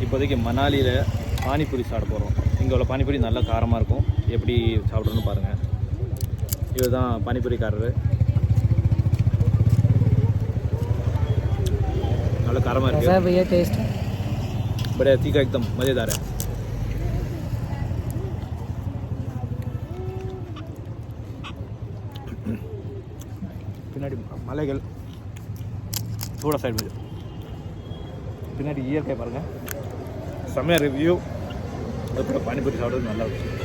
இப்போதைக்கு மணாலியில் பானிபூரி சாப்பிட போகிறோம். இங்கே உள்ள பானிபூரி நல்லா காரமாக இருக்கும். எப்படி சாப்பிட்றோன்னு பாருங்கள். இவர் தான் பானிபூரிக்காரரு. நல்லா காரமாக இருக்குது. भैया टेस्ट बढ़िया तीखा एकदम मज़ेदार है. பின்னாடி மலைகள் थोड़ा साइड में பின்னாடி இயற்கை பாருங்கள். செம்மையாக ரிவ்யூ. அதுக்கப்புறம் பானிபூரி சாப்பிட்றது நல்லா இருந்துச்சு.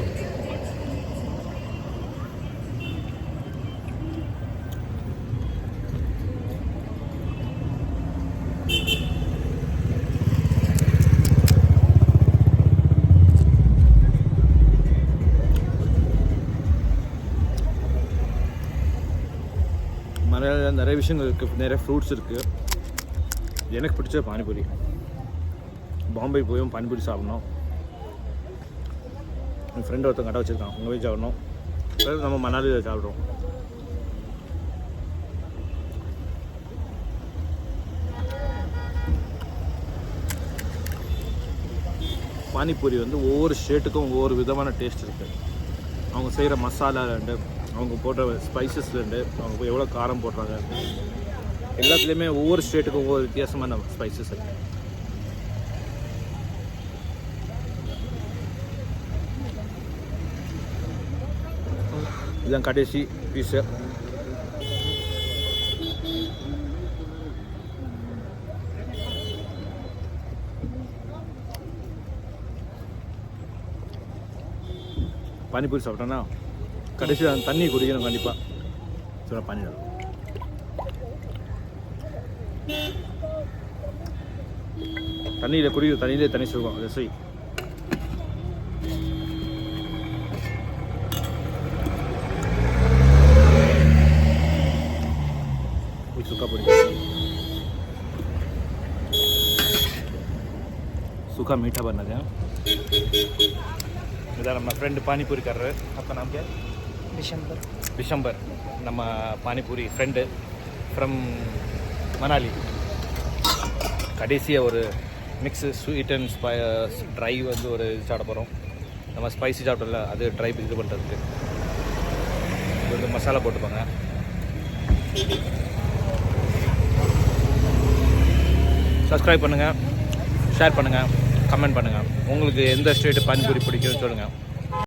நிறைய விஷயங்கள் இருக்குது, நிறைய ஃப்ரூட்ஸ் இருக்குது. எனக்கு பிடிச்ச பானிபூரி. பாம்பே போயும் பானிபூரி சாப்பிட்ணும். என் ஃப்ரெண்டு ஒருத்தன் கடை வச்சுருக்கான், அங்கே போய் சாப்பிட்ணும். நம்ம மணாலியில் சாப்பிட்றோம். பானிபூரி வந்து ஒவ்வொரு ஸ்டேட்டுக்கும் ஒவ்வொரு விதமான டேஸ்ட் இருக்குது. அவங்க செய்கிற மசாலாலேருந்து, அவங்க போடுற ஸ்பைசஸ்லேருந்து, அவங்க எவ்வளோ காரம் போடுறாங்க, எல்லாத்துலேயுமே ஒவ்வொரு ஸ்டேட்டுக்கும் ஒவ்வொரு வித்தியாசமான ஸ்பைசஸ் இருக்குது. இதுதான் கடைசி பீஸு. பானிபூரி சாப்பிட்டோன்னா கடைசி தண்ணி குடிக்கணும் கண்டிப்பாக. சொல்ல பண்ணிடலாம். தண்ணியில் குடிக்கிற தண்ணியிலே தண்ணி சுருக்கும். அதை செய். सूखा पूरी, सूखा मीठा बना है. इधर हमारा फ्रेंड पानीपुरी कर रहे हैं. आपका नाम क्या है? विशंबर. நம்ம பானிபூரி ஃப்ரெண்டு ஃப்ரம் மணாலி. கடைசியாக ஒரு மிக்ஸு ஸ்வீட் அண்ட் ட்ரை வந்து ஒரு இது சாப்பிட போகிறோம். நம்ம ஸ்பைசி சாப்பிட்டோம்ல, அது ட்ரை இது பண்ணுறதுக்கு ஒரு மசாலா போட்டுப்பாங்க. சப்ஸ்கிரைப் பண்ணுங்கள், ஷேர் பண்ணுங்கள், கமெண்ட் பண்ணுங்கள். உங்களுக்கு எந்த ஸ்டேட்டு பானிபூரி பிடிக்கும்னு சொல்லுங்கள்.